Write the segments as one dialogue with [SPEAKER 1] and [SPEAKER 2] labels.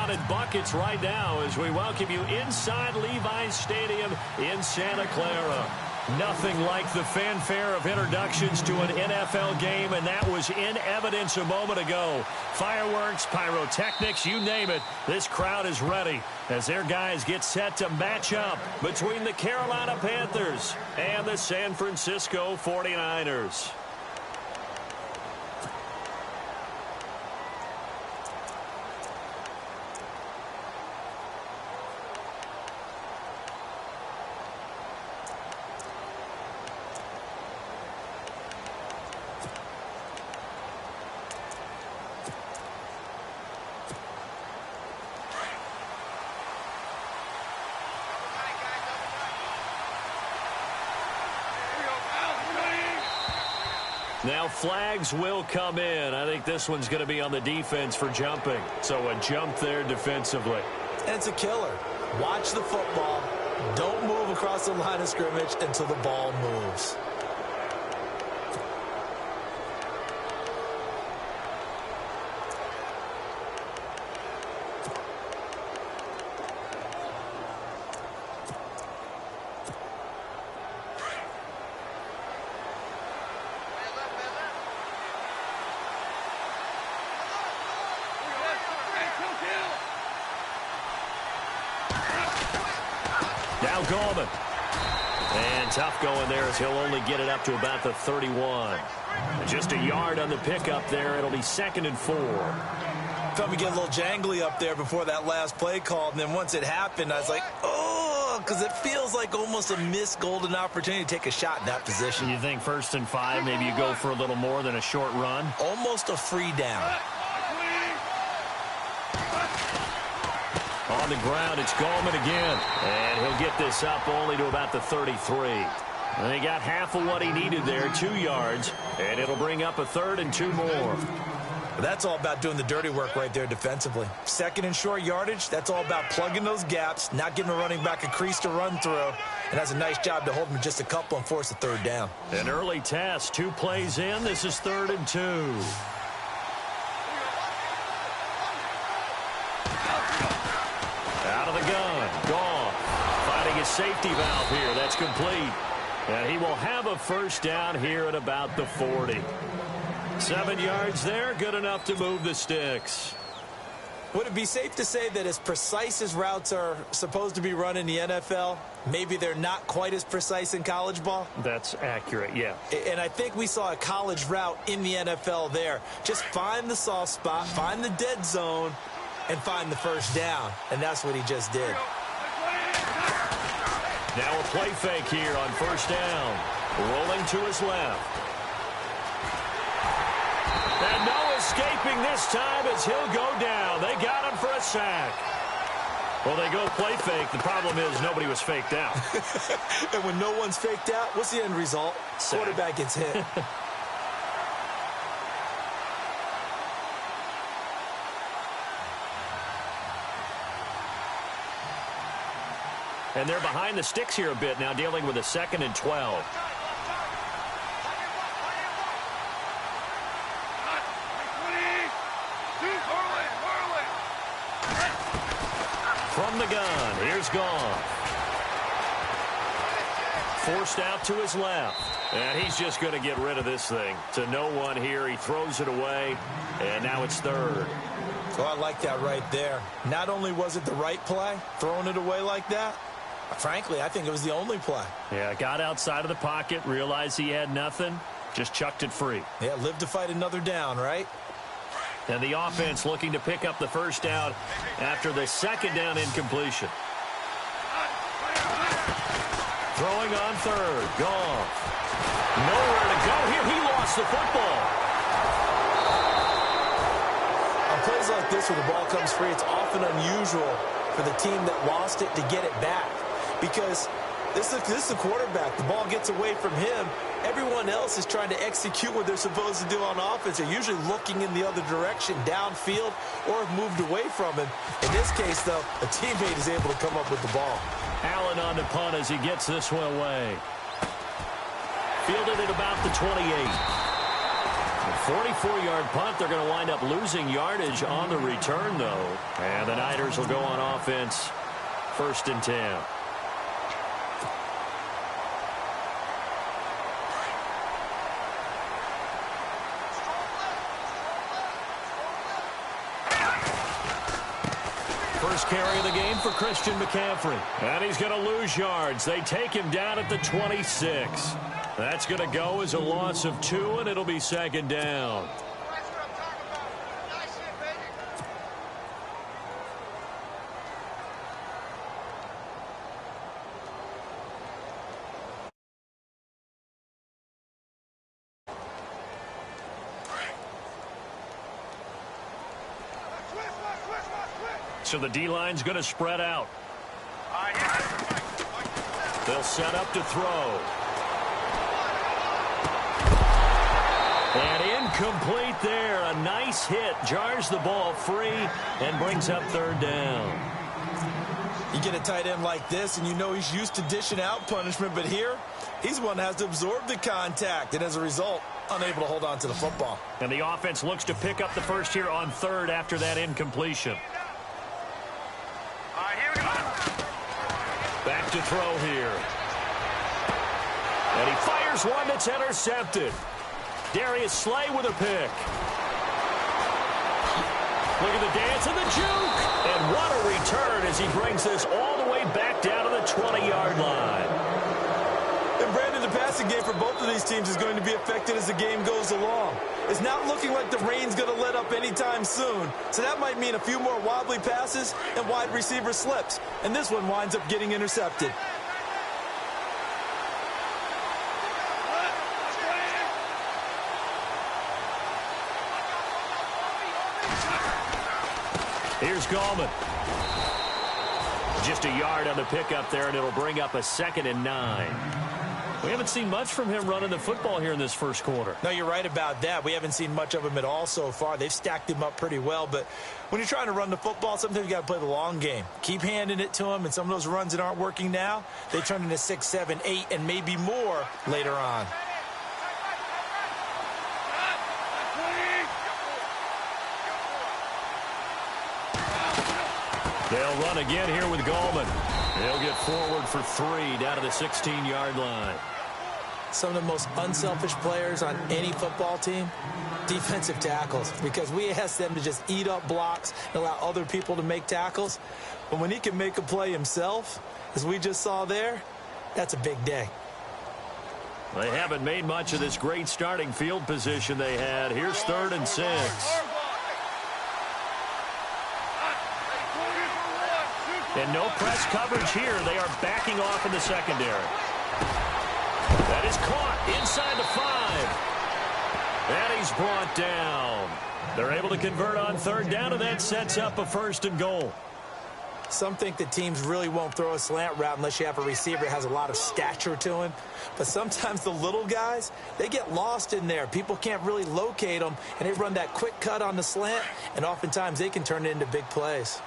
[SPEAKER 1] counted buckets right now as we welcome you inside Levi's Stadium in Santa Clara. Nothing like the fanfare of introductions to an NFL game, and that was in evidence a moment ago. Fireworks, pyrotechnics, you name it. This crowd is ready as their guys get set to match up between the Carolina Panthers and the San Francisco 49ers. Now flags will come in. I think this one's going to be on the defense for jumping. So a jump there defensively.
[SPEAKER 2] It's a killer. Watch the football. Don't move across the line of scrimmage until the ball moves.
[SPEAKER 1] Now Gorman. And tough going there as he'll only get it up to about the 31. Just a yard on the pickup there. It'll be 2nd and 4.
[SPEAKER 2] Felt me get a little jangly up there before that last play called, and then once it happened, I was like, oh, because it feels like almost a missed golden opportunity to take a shot in that position.
[SPEAKER 1] You think 1st and 5, maybe you go for a little more than a short run?
[SPEAKER 2] Almost a free down.
[SPEAKER 1] On the ground, it's Gallman again. And he'll get this up only to about the 33. And he got half of what he needed there, 2 yards. And it'll bring up a 3rd and 2 more.
[SPEAKER 2] That's all about doing the dirty work right there defensively. 2nd and short yardage, that's all about plugging those gaps, not giving a running back a crease to run through. And that's a nice job to hold him just a couple and force a 3rd down.
[SPEAKER 1] An early test, 2 plays in. This is 3rd and 2. Out of the gun, Goff finding his safety valve here. That's complete. And he will have a 1st down here at about the 40. 7 yards there, good enough to move the sticks.
[SPEAKER 2] Would it be safe to say that as precise as routes are supposed to be run in the NFL, maybe they're not quite as precise in college ball?
[SPEAKER 1] That's accurate, yeah.
[SPEAKER 2] And I think we saw a college route in the NFL there. Just find the soft spot, find the dead zone, and find the 1st down. And that's what he just did.
[SPEAKER 1] Now a play fake here on 1st down. Rolling to his left. And no escaping this time as he'll go down. They got him for a sack. Well, they go play fake. The problem is nobody was faked out.
[SPEAKER 2] And when no one's faked out, what's the end result? Sack. Quarterback gets hit.
[SPEAKER 1] And they're behind the sticks here a bit now, dealing with a 2nd and 12. From the gun, here's Goff. Forced out to his left. And he's just going to get rid of this thing. To no one here, he throws it away, and now it's 3rd.
[SPEAKER 2] Oh, I like that right there. Not only was it the right play, throwing it away like that, frankly, I think it was the only play.
[SPEAKER 1] Yeah, got outside of the pocket, realized he had nothing, just chucked it free.
[SPEAKER 2] Yeah, live to fight another down, right?
[SPEAKER 1] And the offense looking to pick up the 1st down after the 2nd down incompletion. Throwing on 3rd, Goff. Nowhere to go here. He lost the football.
[SPEAKER 2] On plays like this where the ball comes free, it's often unusual for the team that lost it to get it back. Because this is the quarterback. The ball gets away from him. Everyone else is trying to execute what they're supposed to do on offense. They're usually looking in the other direction, downfield, or have moved away from him. In this case, though, a teammate is able to come up with the ball.
[SPEAKER 1] Allen on the punt as he gets this one away. Fielded at about the 28. 44-yard punt. They're going to wind up losing yardage on the return, though. And the Niners will go on offense. 1st and 10. First carry of the game for Christian McCaffrey. And he's going to lose yards. They take him down at the 26. That's going to go as a loss of 2, and it'll be 2nd down. So the D-line's going to spread out. They'll set up to throw. And incomplete there. A nice hit. Jars the ball free and brings up 3rd down.
[SPEAKER 2] You get a tight end like this, and you know he's used to dishing out punishment, but here, he's the one that has to absorb the contact, and as a result, unable to hold on to the football.
[SPEAKER 1] And the offense looks to pick up the first here on 3rd after that incompletion. Back to throw here. And he fires one that's intercepted. Darius Slay with a pick. Look at the dance and the juke. And what a return as he brings this all the way back down to the 20-yard line.
[SPEAKER 2] And Brandon, the passing game for both of these teams is going to be affected as the game goes along. It's not looking like the rain's going to let up anytime soon. So that might mean a few more wobbly passes and wide receiver slips. And this one winds up getting intercepted.
[SPEAKER 1] Here's Gallman. Just a yard on the pickup there, and it'll bring up a 2nd and 9. We haven't seen much from him running the football here in this first quarter.
[SPEAKER 2] No, you're right about that. We haven't seen much of him at all so far. They've stacked him up pretty well, but when you're trying to run the football, sometimes you got to play the long game. Keep handing it to him, and some of those runs that aren't working now, they turn into 6, 7, 8, and maybe more later on.
[SPEAKER 1] They'll run again here with Gallman. They'll get forward for 3 down to the 16-yard line.
[SPEAKER 2] Some of the most unselfish players on any football team, defensive tackles, because we ask them to just eat up blocks and allow other people to make tackles. But when he can make a play himself, as we just saw there, that's a big day.
[SPEAKER 1] They haven't made much of this great starting field position they had. Here's 3rd and 6. And no press coverage here. They are backing off in the secondary. That is caught inside the 5. And he's brought down. They're able to convert on 3rd down, and that sets up a 1st and goal.
[SPEAKER 2] Some think that teams really won't throw a slant route unless you have a receiver that has a lot of stature to him. But sometimes the little guys, they get lost in there. People can't really locate them, and they run that quick cut on the slant, and oftentimes they can turn it into big plays.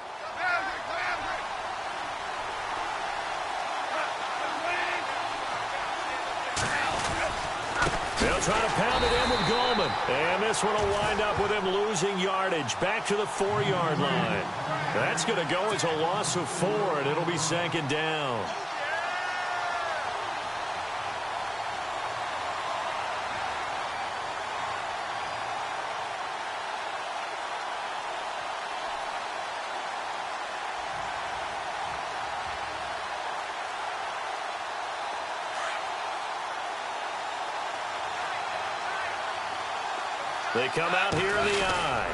[SPEAKER 1] They'll try to pound it in with Gallman. And this one will wind up with him losing yardage back to the 4-yard line. That's going to go as a loss of 4, and it'll be 2nd down. They come out here in the eye.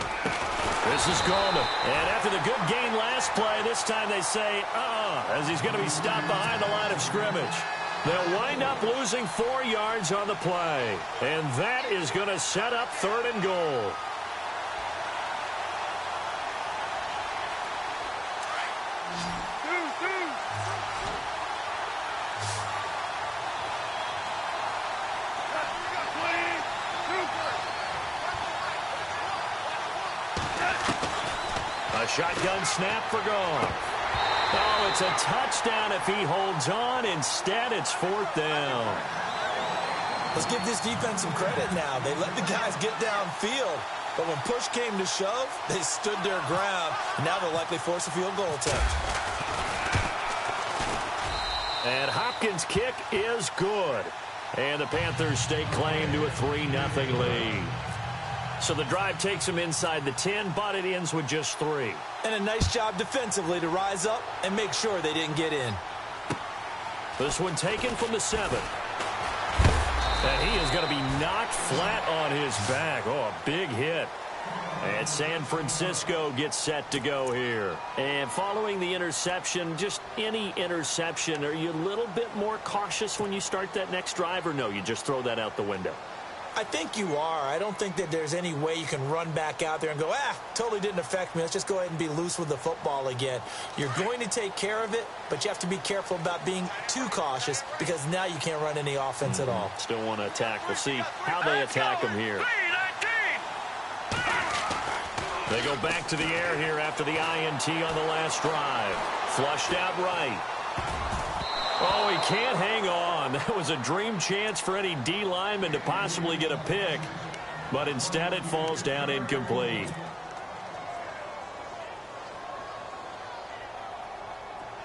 [SPEAKER 1] This is Gallman. And after the good gain last play, this time they say, as he's going to be stopped behind the line of scrimmage. They'll wind up losing 4 yards on the play. And that is going to set up 3rd and goal. A shotgun snap for Goff. Oh, it's a touchdown if he holds on. Instead, it's 4th down.
[SPEAKER 2] Let's give this defense some credit now. They let the guys get downfield, but when push came to shove, they stood their ground. Now they'll likely force a field goal attempt.
[SPEAKER 1] And Hopkins' kick is good. And the Panthers stake claim to a 3-0 lead. So the drive takes them inside the 10, but it ends with just 3.
[SPEAKER 2] And a nice job defensively to rise up and make sure they didn't get in.
[SPEAKER 1] This one taken from the 7. And he is going to be knocked flat on his back. Oh, a big hit. And San Francisco gets set to go here. And following the interception, just any interception, are you a little bit more cautious when you start that next drive, or no, you just throw that out the window?
[SPEAKER 2] I think you are. I don't think that there's any way you can run back out there and go, totally didn't affect me. Let's just go ahead and be loose with the football again. You're going to take care of it, but you have to be careful about being too cautious because now you can't run any offense at all.
[SPEAKER 1] Still want to attack. We'll see how they attack them here. They go back to the air here after the INT on the last drive. Flushed out right. Oh, he can't hang on. That was a dream chance for any D lineman to possibly get a pick, but instead it falls down incomplete.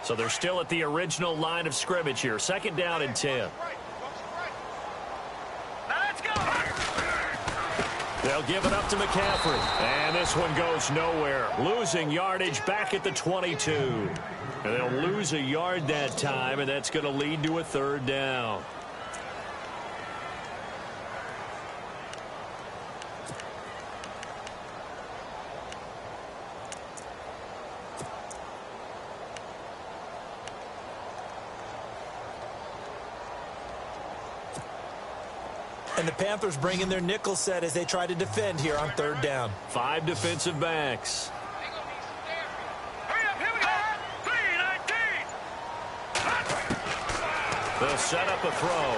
[SPEAKER 1] So they're still at the original line of scrimmage here. 2nd down and 10. They'll give it up to McCaffrey. And this one goes nowhere. Losing yardage back at the 22. And they'll lose a yard that time, and that's going to lead to a 3rd down.
[SPEAKER 2] And the Panthers bring in their nickel set as they try to defend here on 3rd down.
[SPEAKER 1] 5 defensive backs. They'll set up a throw.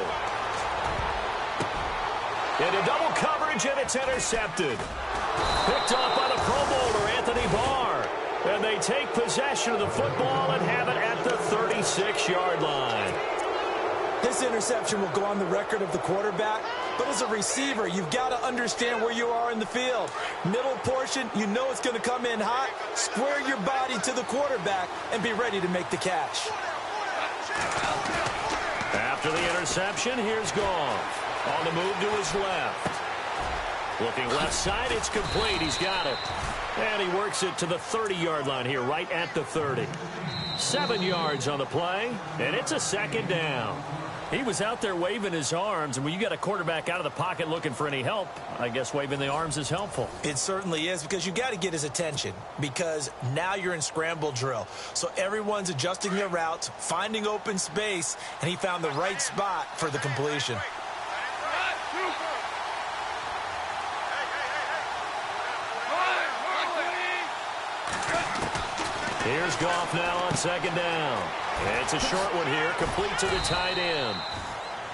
[SPEAKER 1] Into double coverage, and it's intercepted. Picked off by the Pro Bowler, Anthony Barr. And they take possession of the football and have it at the 36-yard line.
[SPEAKER 2] This interception will go on the record of the quarterback, but as a receiver, you've got to understand where you are in the field. Middle portion, you know it's going to come in hot. Square your body to the quarterback and be ready to make the catch.
[SPEAKER 1] After the interception, here's Goff. On the move to his left. Looking left side, it's complete. He's got it. And he works it to the 30-yard line here, right at the 30. 7 yards on the play, and it's a 2nd down. He was out there waving his arms, and when you got a quarterback out of the pocket looking for any help, I guess waving the arms is helpful.
[SPEAKER 2] It certainly is, because you got to get his attention, because now you're in scramble drill. So everyone's adjusting their routes, finding open space, and he found the right spot for the completion.
[SPEAKER 1] Here's Goff now on 2nd down. It's a short one here, complete to the tight end.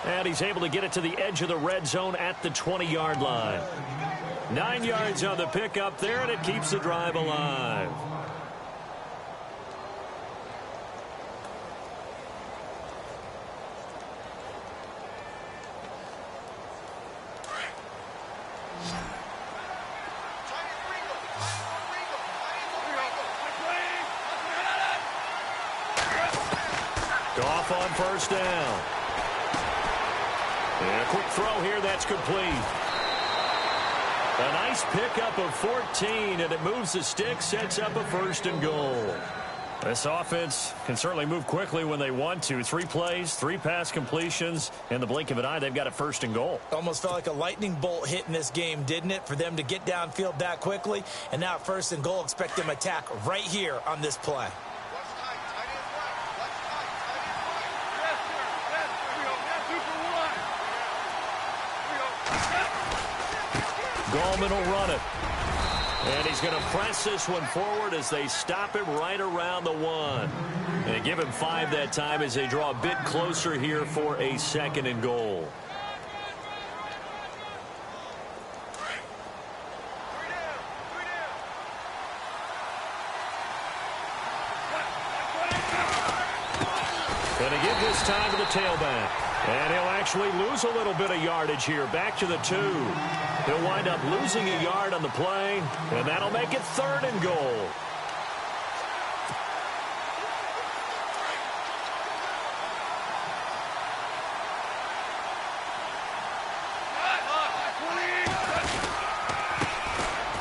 [SPEAKER 1] And he's able to get it to the edge of the red zone at the 20-yard line. 9 yards on the pickup there, and it keeps the drive alive. Goff on 1st down. And a quick throw here, that's complete. A nice pickup of 14, and it moves the stick, sets up a 1st and goal. This offense can certainly move quickly when they want to. 3 plays, 3 pass completions. In the blink of an eye, they've got a 1st and goal.
[SPEAKER 2] Almost felt like a lightning bolt hit in this game, didn't it? For them to get downfield that quickly. And now 1st and goal, expect them to attack right here on this play.
[SPEAKER 1] Gallman will run it. And he's going to press this one forward as they stop him right around the 1. And give him 5 that time as they draw a bit closer here for a 2nd and goal. Going to give this time to the tailback. And he'll actually lose a little bit of yardage here. Back to the 2. He'll wind up losing a yard on the play, and that'll make it 3rd and goal.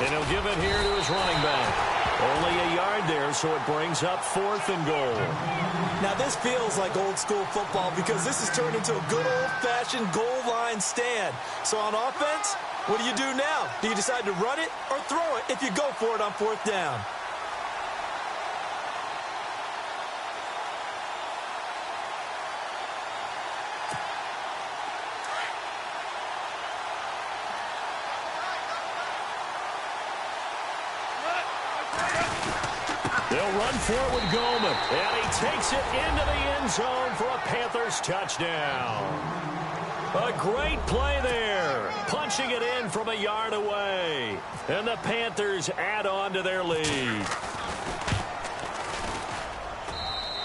[SPEAKER 1] And he'll give it here to his running back. Only a yard there, so it brings up 4th and goal.
[SPEAKER 2] Now, this feels like old-school football because this has turned into a good old-fashioned goal line stand. So on offense, what do you do now? Do you decide to run it or throw it if you go for it on 4th down?
[SPEAKER 1] They'll run for it with Goldman, and he takes it into the end zone for a Panthers touchdown. A great play there, punching it in from a yard away. And the Panthers add on to their lead.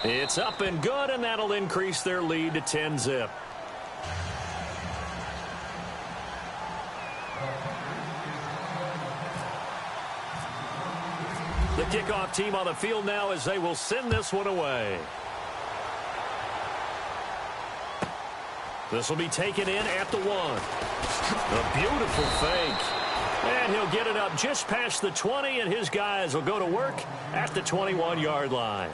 [SPEAKER 1] It's up and good, and that'll increase their lead to 10-zip. The kickoff team on the field now as they will send this one away. This will be taken in at the 1. A beautiful fake. And he'll get it up just past the 20, and his guys will go to work at the 21-yard line.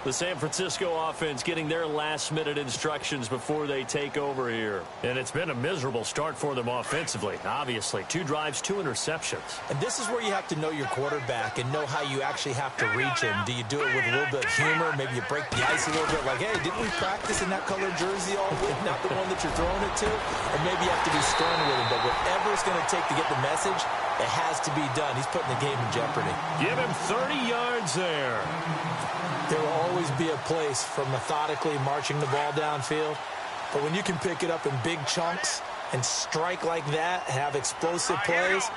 [SPEAKER 1] The San Francisco offense getting their last-minute instructions before they take over here. And it's been a miserable start for them offensively, obviously. 2 drives, 2 interceptions.
[SPEAKER 2] And this is where you have to know your quarterback and know how you actually have to reach him. Do you do it with a little bit of humor? Maybe you break the ice a little bit like, hey, didn't we practice in that colored jersey all week? Not the one that you're throwing it to? Or maybe you have to be stern with him. But whatever it's going to take to get the message, it has to be done. He's putting the game in jeopardy.
[SPEAKER 1] Give him 30 yards there.
[SPEAKER 2] There will always be a place for methodically marching the ball downfield. But when you can pick it up in big chunks and strike like that, have explosive plays,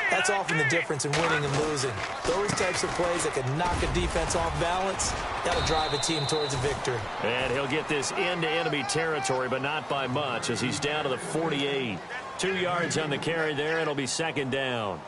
[SPEAKER 2] that's often the difference in winning and losing. Those types of plays that can knock a defense off balance, that'll drive a team towards a victory.
[SPEAKER 1] And he'll get this into enemy territory, but not by much as he's down to the 48. 2 yards on the carry there. It'll be 2nd down.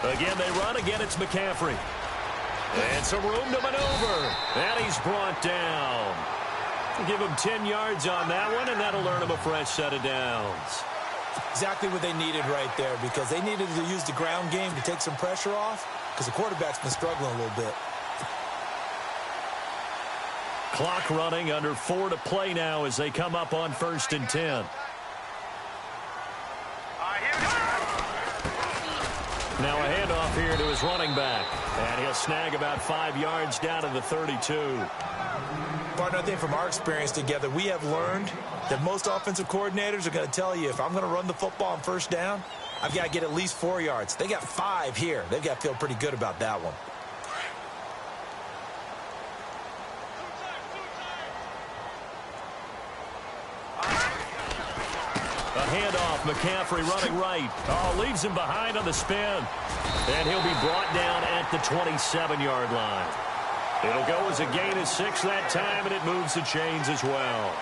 [SPEAKER 1] Again, they run. Again, it's McCaffrey. And some room to maneuver. And he's brought down. Give him 10 yards on that one, and that'll earn him a fresh set of downs.
[SPEAKER 2] Exactly what they needed right there, because they needed to use the ground game to take some pressure off, because the quarterback's been struggling a little bit.
[SPEAKER 1] Clock running, under 4 to play now as they come up on 1st and 10. Now a handoff here to his running back. And he'll snag about 5 yards down to the 32.
[SPEAKER 2] Partner, I think from our experience together, we have learned that most offensive coordinators are going to tell you, if I'm going to run the football on 1st down, I've got to get at least 4 yards. They got 5 here. They've got to feel pretty good about that one.
[SPEAKER 1] A handoff, McCaffrey running right. Oh, leaves him behind on the spin. And he'll be brought down at the 27-yard line. It'll go as a gain of 6 that time, and it moves the chains as well.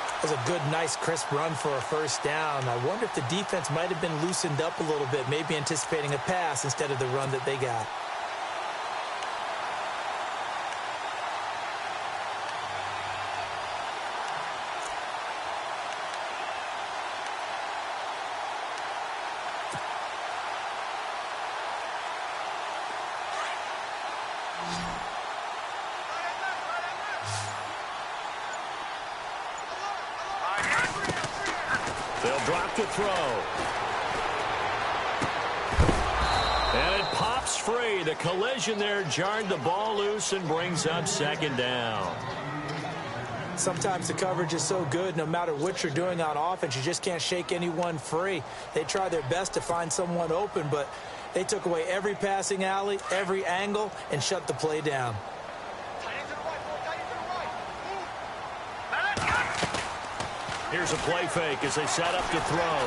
[SPEAKER 2] That was a good, nice, crisp run for a 1st down. I wonder if the defense might have been loosened up a little bit, maybe anticipating a pass instead of the run that they got.
[SPEAKER 1] They'll drop to throw. And it pops free. The collision there jarred the ball loose and brings up 2nd down.
[SPEAKER 2] Sometimes the coverage is so good, no matter what you're doing on offense, you just can't shake anyone free. They try their best to find someone open, but they took away every passing alley, every angle, and shut the play down.
[SPEAKER 1] Here's a play fake as they set up to throw.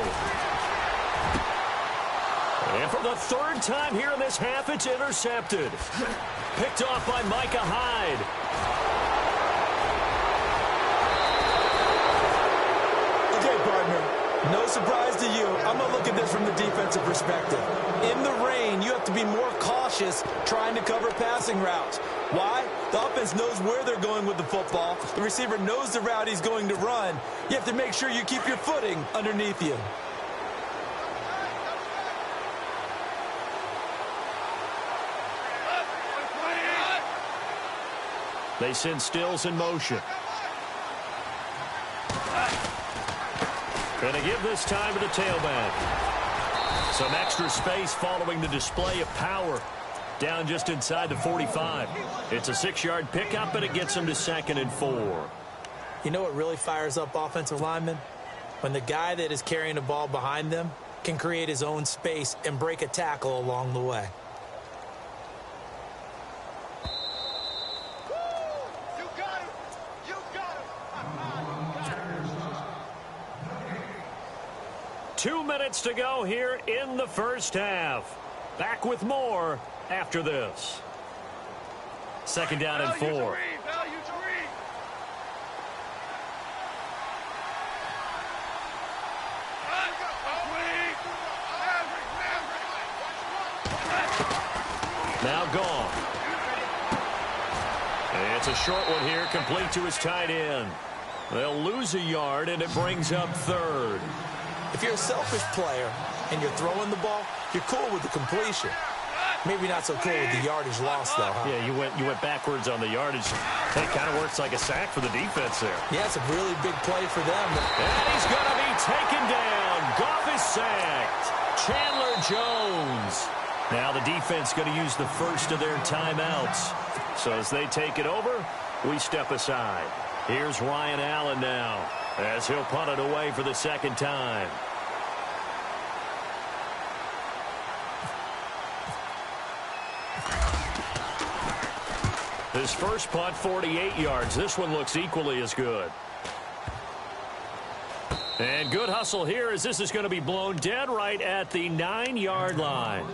[SPEAKER 1] And for the third time here in this half, it's intercepted. Picked off by Micah Hyde.
[SPEAKER 2] Okay, partner, no surprise to you. I'm going to look at this from the defensive perspective. In the rain, you have to be more cautious trying to cover passing routes. Why? The offense knows where they're going with the football. The receiver knows the route he's going to run. You have to make sure you keep your footing underneath you.
[SPEAKER 1] They send Stills in motion. And they give this time to the tailback. Some extra space following the display of power. Down just inside the 45. It's a 6-yard pickup, and it gets them to 2nd and 4.
[SPEAKER 2] You know what really fires up offensive linemen? When the guy that is carrying the ball behind them can create his own space and break a tackle along the way.
[SPEAKER 3] You got him! You got him!
[SPEAKER 1] 2 minutes to go here in the first half. Back with more after this. 2nd down and 4. Now gone. And it's a short one here, complete to his tight end. They'll lose a yard, and it brings up 3rd.
[SPEAKER 2] If you're a selfish player and you're throwing the ball, you're cool with the completion. Maybe not so cool with the yardage loss, though, huh?
[SPEAKER 1] Yeah, you went backwards on the yardage. That kind of works like a sack for the defense there.
[SPEAKER 2] Yeah, it's a really big play for them.
[SPEAKER 1] And he's going to be taken down. Goff is sacked. Chandler Jones. Now the defense going to use the first of their timeouts. So as they take it over, we step aside. Here's Ryan Allen now as he'll punt it away for the 2nd time. His first punt, 48 yards. This one looks equally as good. And good hustle here as this is going to be blown dead right at the 9-yard line.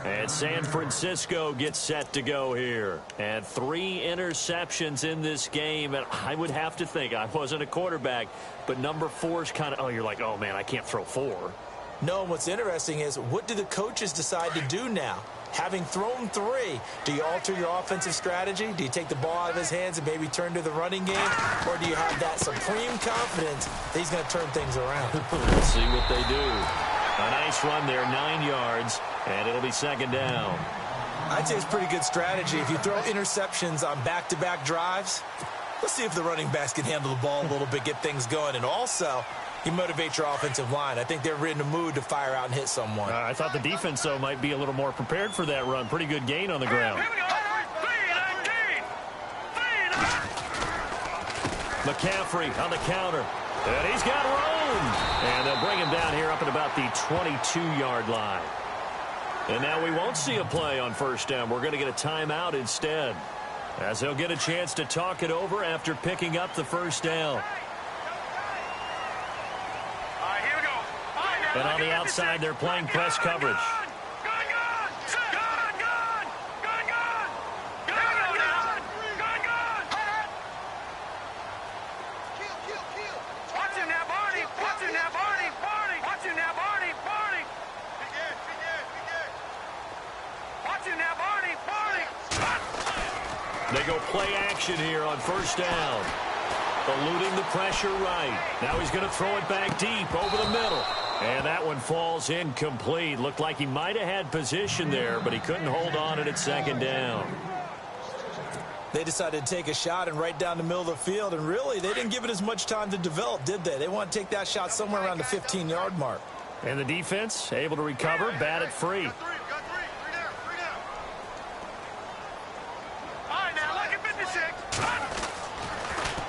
[SPEAKER 1] And San Francisco gets set to go here. And 3 interceptions in this game. And I would have to think, I wasn't a quarterback, but number 4 is kind of, oh, you're like, oh, man, I can't throw 4.
[SPEAKER 2] No, what's interesting is what do the coaches decide to do now? Having thrown 3, do you alter your offensive strategy? Do you take the ball out of his hands and maybe turn to the running game? Or do you have that supreme confidence that he's going to turn things around?
[SPEAKER 1] Let's see what they do. A nice run there, 9 yards, and it'll be 2nd down.
[SPEAKER 2] I'd say it's pretty good strategy. If you throw interceptions on back-to-back drives, let's see if the running backs can handle the ball a little bit, get things going. And also, you motivate your offensive line. I think they're in the mood to fire out and hit someone.
[SPEAKER 1] I thought the defense, though, might be a little more prepared for that run. Pretty good gain on the ground. McCaffrey on the counter. And he's got room. And they'll bring him down here up at about the 22-yard line. And now we won't see a play on 1st down. We're going to get a timeout instead, as they'll get a chance to talk it over after picking up the 1st down. And on the outside, they're playing press coverage. They go play action here on 1st down. Eluding the pressure right. Now he's going to throw it back deep over the middle. And that one falls incomplete. Looked like he might have had position there, but he couldn't hold on it at 2nd down.
[SPEAKER 2] They decided to take a shot and right down the middle of the field, and really, they didn't give it as much time to develop, did they? They want to take that shot somewhere around the 15-yard mark.
[SPEAKER 1] And the defense able to recover, bat it free.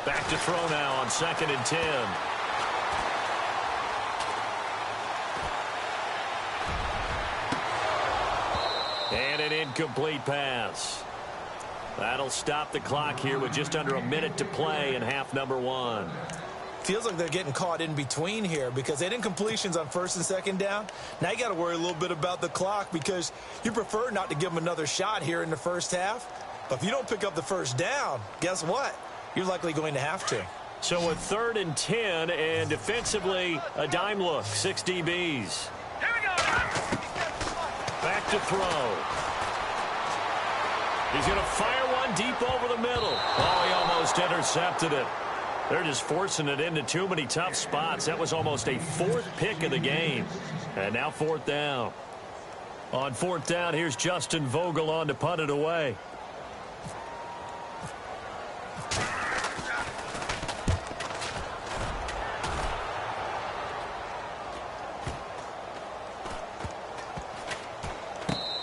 [SPEAKER 1] Back to throw now on 2nd and 10. And an incomplete pass. That'll stop the clock here with just under a minute to play in half number 1.
[SPEAKER 2] Feels like they're getting caught in between here because they didn't completions on 1st and 2nd down. Now you got to worry a little bit about the clock because you prefer not to give them another shot here in the first half. But if you don't pick up the first down, guess what? You're likely going to have to.
[SPEAKER 1] So with 3rd and 10 and defensively a dime look, 6 DBs.
[SPEAKER 3] Here we go.
[SPEAKER 1] Back to throw. He's going to fire one deep over the middle. Oh, he almost intercepted it. They're just forcing it into too many tough spots. That was almost a 4th pick of the game. And now 4th down. On 4th down, here's Justin Vogel on to punt it away.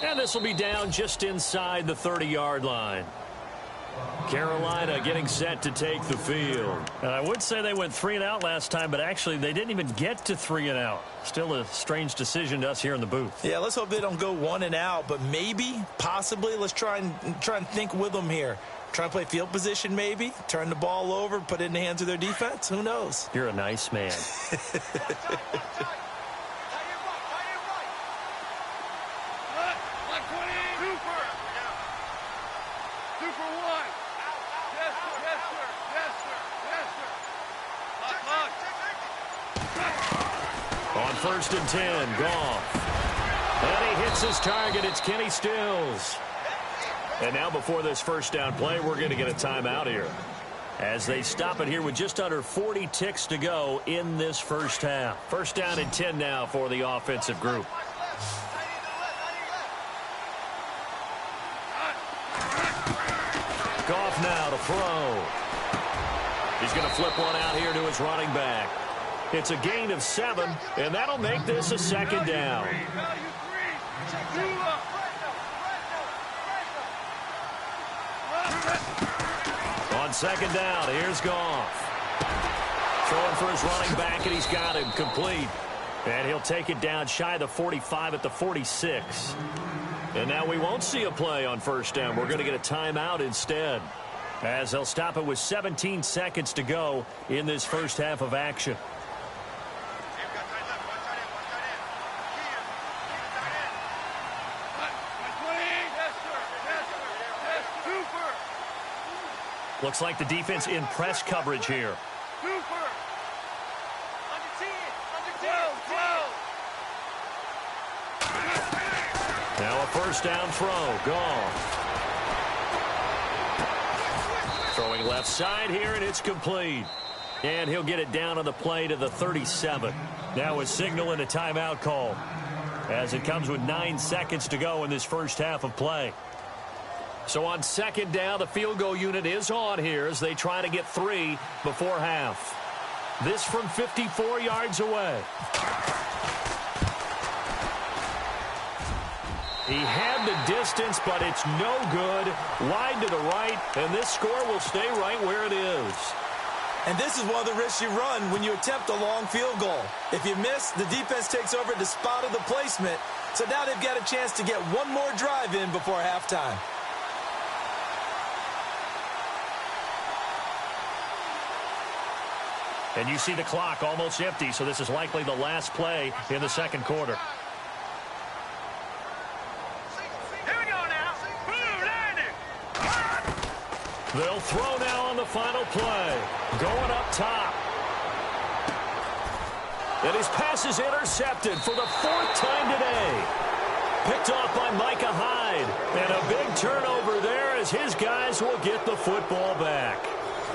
[SPEAKER 1] And this will be down just inside the 30-yard line. Carolina getting set to take the field. And I would say they went 3 and out last time, but actually they didn't even get to 3 and out. Still a strange decision to us here in the booth.
[SPEAKER 2] Yeah, let's hope they don't go 1 and out, but maybe, possibly, let's try and think with them here. Try and play field position maybe, turn the ball over, put it in the hands of their defense. Who knows?
[SPEAKER 1] You're a nice man. On 1st and 10, Goff. And he hits his target. It's Kenny Stills. And now before this first down play, we're going to get a timeout here. As they stop it here with just under 40 ticks to go in this first half. First down and 10 now for the offensive group. Goff now to throw. He's going to flip one out here to his running back. It's a gain of 7, and that'll make this a 2nd down. On 2nd down, here's Goff. Throwing for his running back, and he's got him complete. And he'll take it down shy of the 45 at the 46. And now we won't see a play on 1st down. We're going to get a timeout instead, as they'll stop it with 17 seconds to go in this first half of action. Looks like the defense in press coverage here. Now a first down throw. Goff. Throwing left side here, and it's complete. And he'll get it down on the play to the 37. Now a signal and a timeout call, as it comes with 9 seconds to go in this first half of play. So on 2nd down, the field goal unit is on here as they try to get 3 before half. This from 54 yards away. He had the distance, but it's no good. Wide to the right, and this score will stay right where it is.
[SPEAKER 2] And this is one of the risks you run when you attempt a long field goal. If you miss, the defense takes over at the spot of the placement. So now they've got a chance to get one more drive in before halftime.
[SPEAKER 1] And you see the clock almost empty, so this is likely the last play in the second quarter.
[SPEAKER 3] Here we go now. Blue landing.
[SPEAKER 1] They'll throw now on the final play. Going up top. And his pass is intercepted for the 4th time today. Picked off by Micah Hyde. And a big turnover there as his guys will get the football back.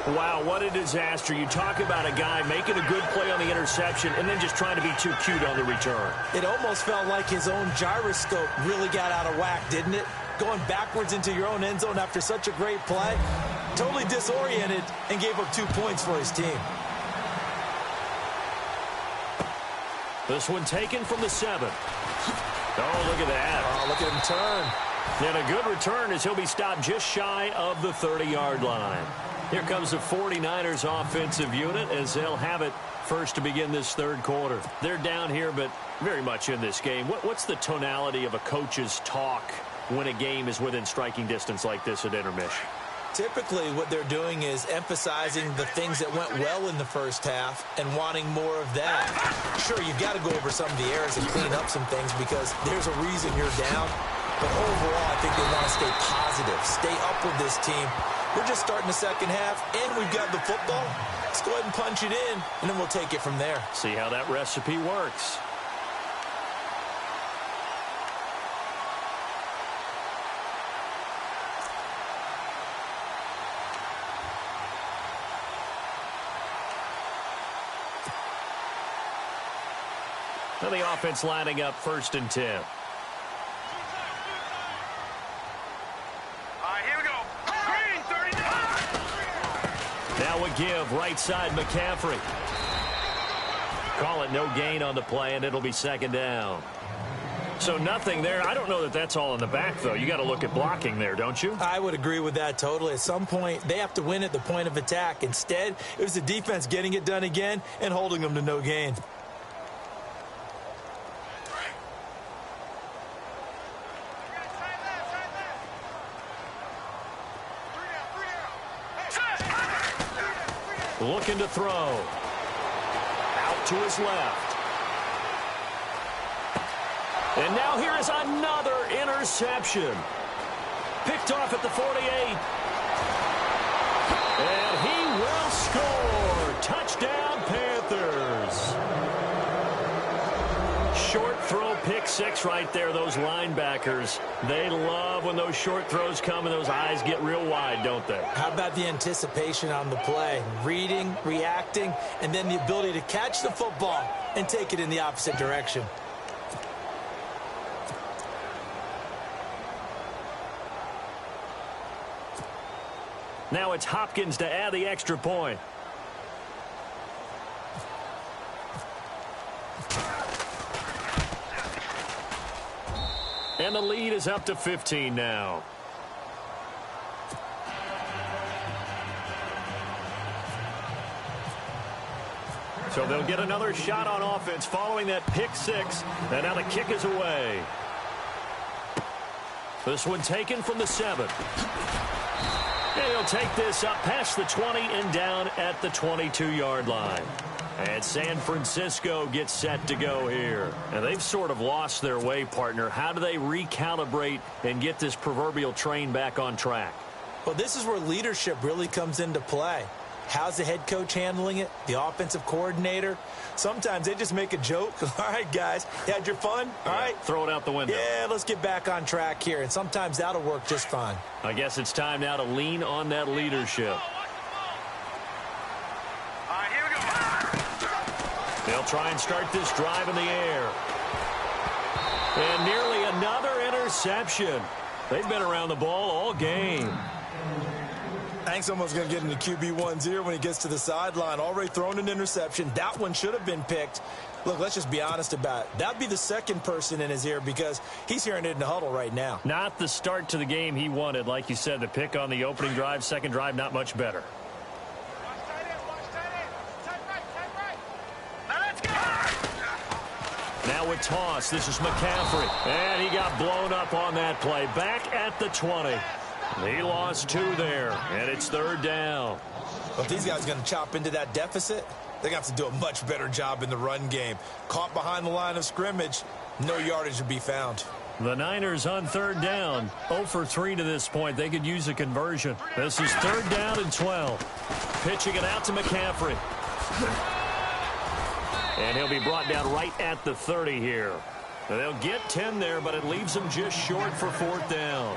[SPEAKER 1] Wow, what a disaster. You talk about a guy making a good play on the interception and then just trying to be too cute on the return.
[SPEAKER 2] It almost felt like his own gyroscope really got out of whack, didn't it? Going backwards into your own end zone after such a great play. Totally disoriented and gave up 2 points for his team.
[SPEAKER 1] This one taken from the 7. Oh, look at that.
[SPEAKER 2] Oh, look at him turn.
[SPEAKER 1] And a good return as he'll be stopped just shy of the 30-yard line. Here comes the 49ers offensive unit as they'll have it first to begin this third quarter. They're down here, but very much in this game. What's the tonality of a coach's talk when a game is within striking distance like this at intermission?
[SPEAKER 2] Typically, what they're doing is emphasizing the things that went well in the first half and wanting more of that. Sure, you've got to go over some of the errors and clean up some things because there's a reason you're down. But overall, I think they want to stay positive, stay up with this team. We're just starting the second half, and we've got the football. Let's go ahead and punch it in, and then we'll take it from there.
[SPEAKER 1] See how that recipe works. Now the offense lining up 1st and 10.
[SPEAKER 3] All right, here we go. Green, 30.
[SPEAKER 1] Now a give, right side McCaffrey. Call it no gain on the play, and it'll be 2nd down. So nothing there. I don't know that that's all in the back, though. You got to look at blocking there, don't you?
[SPEAKER 2] I would agree with that totally. At some point, they have to win at the point of attack. Instead, it was the defense getting it done again and holding them to no gain.
[SPEAKER 1] Looking to throw. Out to his left. And now here is another interception. Picked off at the 48. And he will score. Touchdown, Panthers. Short throw, pick six right there. Those linebackers, they love when those short throws come and those eyes get real wide, don't they?
[SPEAKER 2] How about the anticipation on the play? Reading, reacting, and then the ability to catch the football and take it in the opposite direction.
[SPEAKER 1] Now it's Hopkins to add the extra point. And the lead is up to 15 now. So they'll get another shot on offense following that pick six. And now the kick is away. This one taken from the 7. And he'll take this up past the 20 and down at the 22-yard line. And San Francisco gets set to go here. And they've sort of lost their way, partner. How do they recalibrate and get this proverbial train back on track?
[SPEAKER 2] Well, this is where leadership really comes into play. How's the head coach handling it? The offensive coordinator? Sometimes they just make a joke. All right, guys, you had your fun? All right.
[SPEAKER 1] Throw it out the window.
[SPEAKER 2] Yeah, let's get back on track here. And sometimes that'll work just fine.
[SPEAKER 1] I guess it's time now to lean on that leadership.
[SPEAKER 3] All right, here we go.
[SPEAKER 1] They'll try and start this drive in the air. And nearly another interception. They've been around the ball all game.
[SPEAKER 2] I think someone's going to get into QB1's ear when he gets to the sideline. Already thrown an interception. That one should have been picked. Look, let's just be honest about it. That'd be the second person in his ear because he's hearing it in the huddle right now.
[SPEAKER 1] Not the start to the game he wanted. Like you said, the pick on the opening drive, second drive, not much better. Now a toss. This is McCaffrey. And he got blown up on that play. Back at the 20. He lost 2 there, and it's 3rd down.
[SPEAKER 2] Well, if these guys are going to chop into that deficit, they're going to have to do a much better job in the run game. Caught behind the line of scrimmage, no yardage to be found.
[SPEAKER 1] The Niners on 3rd down, 0 for 3 to this point. They could use a conversion. This is 3rd down and 12. Pitching it out to McCaffrey. And he'll be brought down right at the 30 here. They'll get 10 there, but it leaves them just short for 4th down.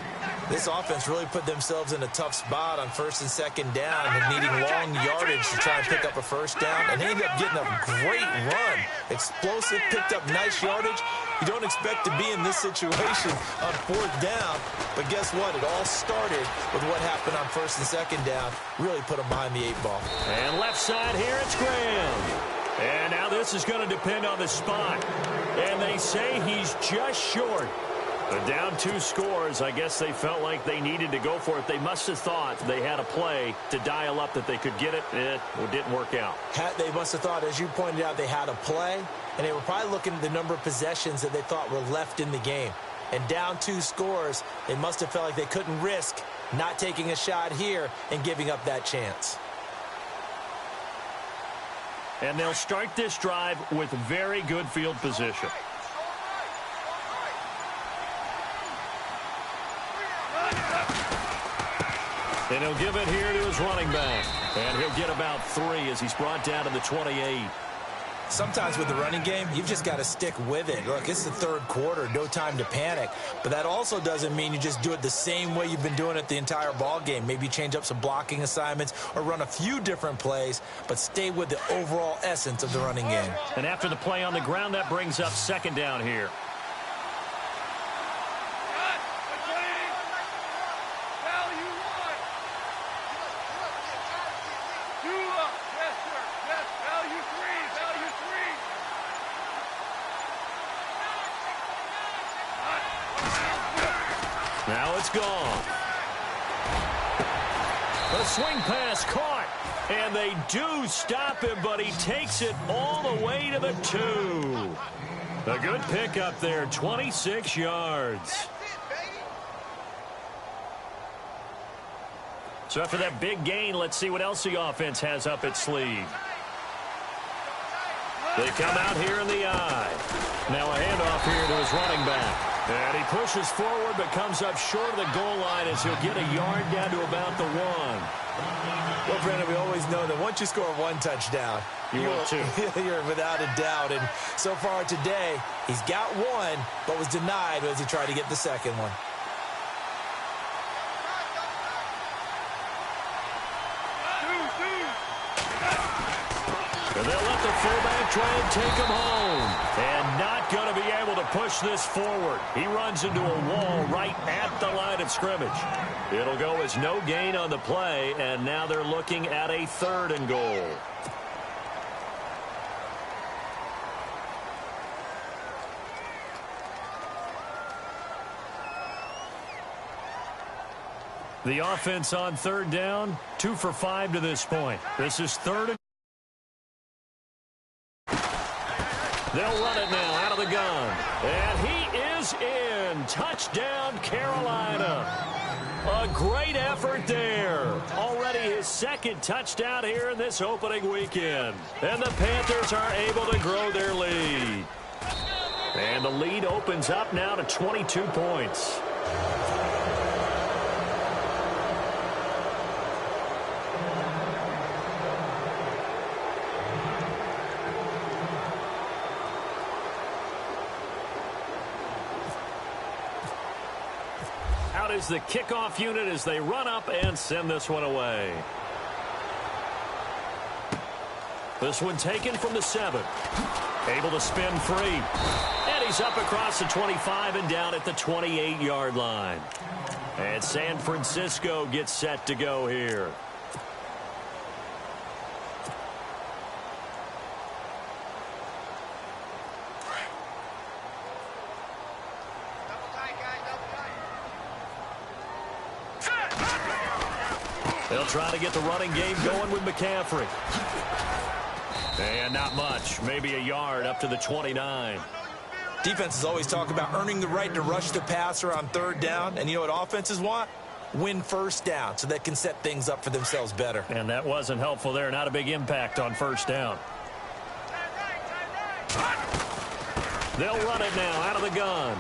[SPEAKER 2] This offense really put themselves in a tough spot on 1st and 2nd down and needing long yardage to try and pick up a 1st down. And they ended up getting a great run. Explosive, picked up nice yardage. You don't expect to be in this situation on 4th down. But guess what? It all started with what happened on 1st and 2nd down. Really put them behind the 8 ball.
[SPEAKER 1] And left side here, it's Graham. And now this is going to depend on the spot. And they say he's just short. But down 2 scores, I guess they felt like they needed to go for it. They must have thought they had a play to dial up that they could get it. It didn't work out.
[SPEAKER 2] They must have thought, as you pointed out, they had a play, and they were probably looking at the number of possessions that they thought were left in the game. And down 2 scores, they must have felt like they couldn't risk not taking a shot here and giving up that chance.
[SPEAKER 1] And they'll start this drive with very good field position. And he'll give it here to his running back. And he'll get about 3 as he's brought down to the 28.
[SPEAKER 2] Sometimes with the running game, you've just got to stick with it. Look, it's the 3rd quarter, no time to panic. But that also doesn't mean you just do it the same way you've been doing it the entire ball game. Maybe change up some blocking assignments or run a few different plays, but stay with the overall essence of the running game.
[SPEAKER 1] And after the play on the ground, that brings up 2nd down here. Now it's gone. The swing pass caught. And they do stop him, but he takes it all the way to the 2. A good pickup there, 26 yards. So after that big gain, let's see what else the offense has up its sleeve. They come out here in the eye. Now a handoff here to his running back. And he pushes forward but comes up short of the goal line as he'll get a yard down to about the 1.
[SPEAKER 2] Well, Brandon, we always know that once you score 1 touchdown, you're without a doubt. And so far today, he's got 1, but was denied as he tried to get the 2nd one.
[SPEAKER 1] And they'll let the fullback try and take him home. And not going to be able to push this forward. He runs into a wall right at the line of scrimmage. It'll go as no gain on the play, and now they're looking at a 3rd and goal. The offense on 3rd down, 2 for 5 to this point. This is 3rd and they'll run it now out of the gun. And he is in. Touchdown, Carolina. A great effort there. Already his 2nd touchdown here in this opening weekend. And the Panthers are able to grow their lead. And the lead opens up now to 22 points. Out is the kickoff unit as they run up and send this one away. This one taken from the 7. Able to spin free. And he's up across the 25 and down at the 28-yard line. And San Francisco gets set to go here. They'll try to get the running game going with McCaffrey. And not much. Maybe a yard up to the 29.
[SPEAKER 2] Defenses always talk about earning the right to rush the passer on 3rd down. And you know what offenses want? Win 1st down so they can set things up for themselves better.
[SPEAKER 1] And that wasn't helpful there. Not a big impact on 1st down. They'll run it now out of the gun.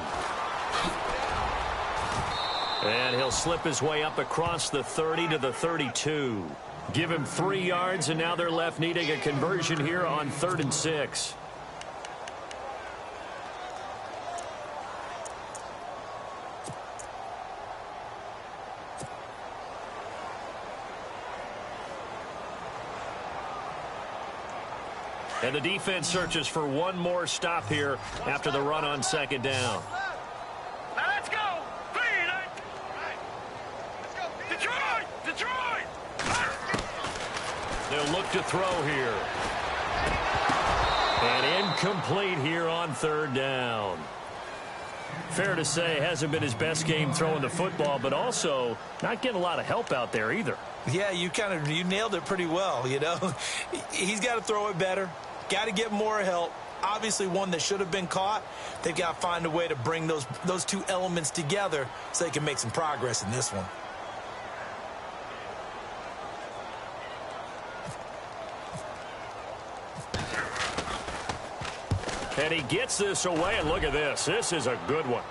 [SPEAKER 1] And he'll slip his way up across the 30 to the 32. Give him 3 yards, and now they're left needing a conversion here on 3rd and 6. And the defense searches for one more stop here after the run on 2nd down.
[SPEAKER 3] Now let's go. Detroit! Detroit!
[SPEAKER 1] They'll look to throw here. And incomplete here on 3rd down. Fair to say, hasn't been his best game throwing the football, but also not getting a lot of help out there either.
[SPEAKER 2] Yeah, you nailed it pretty well, you know. He's got to throw it better, got to get more help. Obviously one that should have been caught. They've got to find a way to bring those two elements together so they can make some progress in this one.
[SPEAKER 1] And he gets this away, and look at this. This is a good one.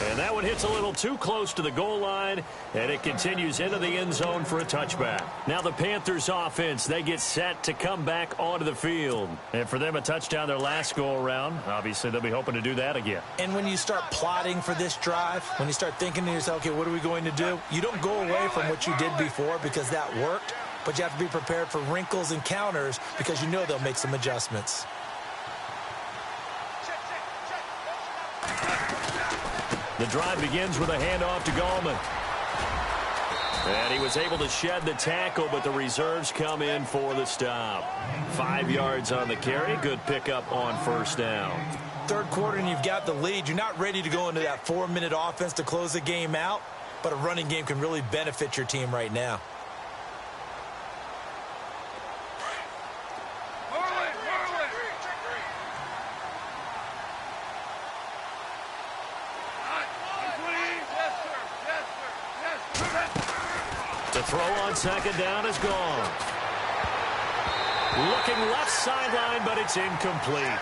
[SPEAKER 1] And that one hits a little too close to the goal line, and it continues into the end zone for a touchback. Now the Panthers offense, they get set to come back onto the field. And for them, a touchdown their last go-around. Obviously, they'll be hoping to do that again.
[SPEAKER 2] And when you start plotting for this drive, when you start thinking to yourself, okay, what are we going to do? You don't go away from what you did before because that worked, but you have to be prepared for wrinkles and counters because you know they'll make some adjustments.
[SPEAKER 1] The drive begins with a handoff to Gallman. And he was able to shed the tackle, but the reserves come in for the stop. 5 yards on the carry. Good pickup on first down.
[SPEAKER 2] Third quarter and you've got the lead. You're not ready to go into that 4-minute offense to close the game out, but a running game can really benefit your team right now.
[SPEAKER 1] Throw on second down is gone. Looking left sideline, but it's incomplete.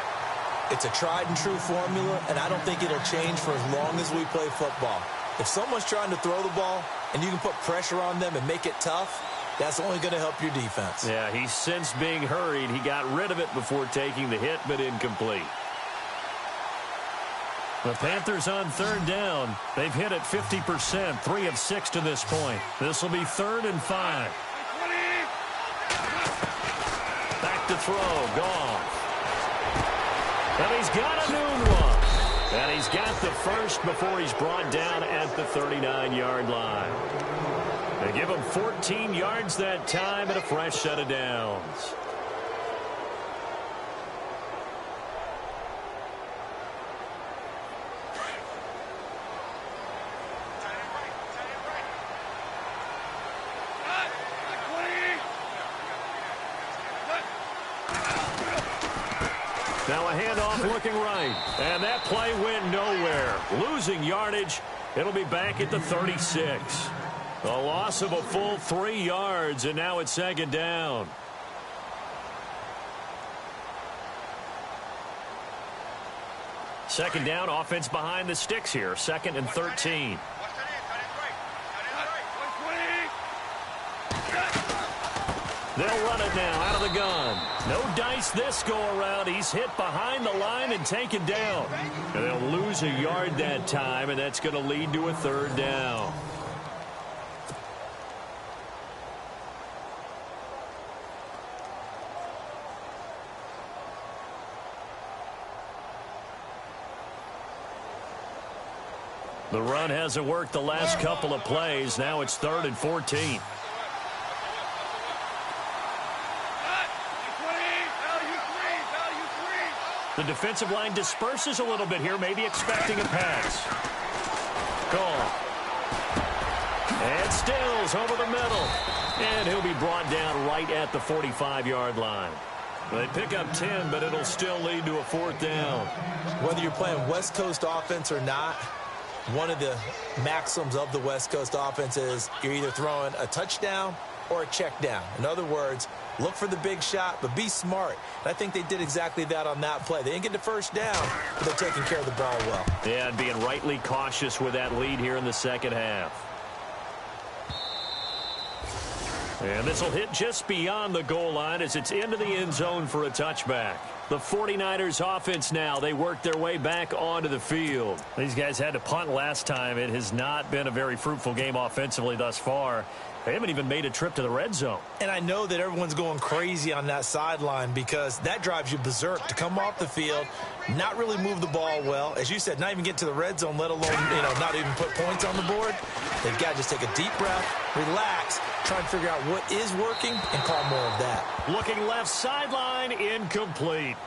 [SPEAKER 2] It's a tried and true formula, and I don't think it'll change for as long as we play football. If someone's trying to throw the ball and you can put pressure on them and make it tough, that's only going to help your defense.
[SPEAKER 1] Yeah, he's since being hurried. He got rid of it before taking the hit, but incomplete. The Panthers on third down. They've hit it 50%, 3 of 6 to this point. This will be 3rd and 5. Back to throw, gone. And he's got a new one. And he's got the first before he's brought down at the 39-yard line. They give him 14 yards that time and a fresh set of downs. Now a handoff looking right. And that play went nowhere. Losing yardage. It'll be back at the 36. A loss of a full 3 yards, and now it's second down. Second down, offense behind the sticks here. 2nd and 13. They'll run it now out of the gun. No dice this go-around. He's hit behind the line and taken down. And they'll lose a yard that time, and that's going to lead to a 3rd down. The run hasn't worked the last couple of plays. Now it's 3rd and 14. The defensive line disperses a little bit here, maybe expecting a pass. Call. And Stills over the middle. And he'll be brought down right at the 45-yard line. They pick up 10, but it'll still lead to a 4th down.
[SPEAKER 2] Whether you're playing West Coast offense or not, one of the maxims of the West Coast offense is you're either throwing a touchdown or a check down. In other words, look for the big shot, but be smart. And I think they did exactly that on that play. They didn't get the first down, but they're taking care of the ball well.
[SPEAKER 1] Yeah, and being rightly cautious with that lead here in the second half. And this will hit just beyond the goal line as it's into the end zone for a touchback. The 49ers offense now, they work their way back onto the field. These guys had to punt last time. It has not been a very fruitful game offensively thus far. They haven't even made a trip to the red zone.
[SPEAKER 2] And I know that everyone's going crazy on that sideline because that drives you berserk to come off the field, not really move the ball well. As you said, not even get to the red zone, let alone, not even put points on the board. They've got to just take a deep breath, relax, try and figure out what is working and call more of that.
[SPEAKER 1] Looking left sideline, incomplete.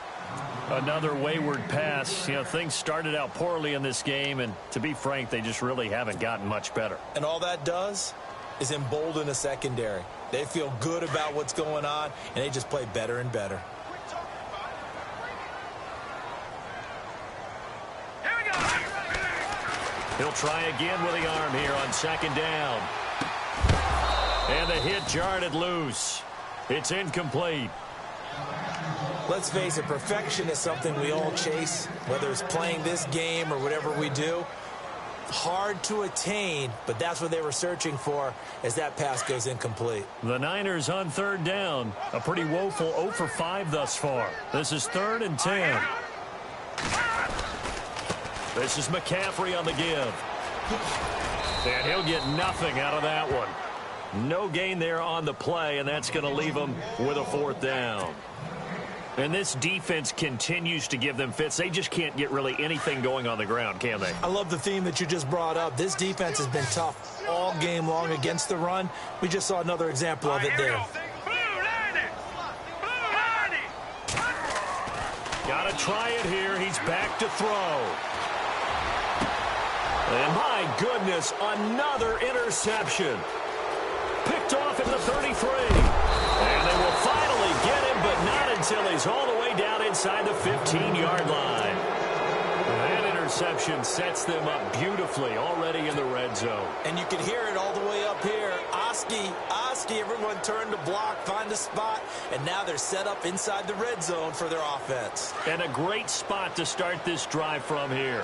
[SPEAKER 1] Another wayward pass. You know, things started out poorly in this game, and to be frank, they just really haven't gotten much better.
[SPEAKER 2] And all that does is embolden a secondary. They feel good about what's going on, and they just play better and better.
[SPEAKER 3] Here we go.
[SPEAKER 1] He'll try again with the arm here on second down. And the hit jarred it loose. It's incomplete.
[SPEAKER 2] Let's face it, perfection is something we all chase, whether it's playing this game or whatever we do. Hard to attain, but that's what they were searching for as that pass goes incomplete.
[SPEAKER 1] The Niners on third down. A pretty woeful 0 for 5 thus far. This is 3rd and 10. This is McCaffrey on the give. And he'll get nothing out of that one. No gain there on the play, and that's going to leave them with a 4th down. And this defense continues to give them fits. They just can't get really anything going on the ground, can they?
[SPEAKER 2] I love the theme that you just brought up. This defense has been tough all game long against the run. We just saw another example of it there.
[SPEAKER 1] Got to try it here. He's back to throw. And my goodness, another interception. Picked off at the 33. And they will finally get him, but not until he's all the way down inside the 15-yard line. That interception sets them up beautifully already in the red zone.
[SPEAKER 2] And you can hear it all the way up here. Oski, everyone turned to block, find a spot, and now they're set up inside the red zone for their offense.
[SPEAKER 1] And a great spot to start this drive from here.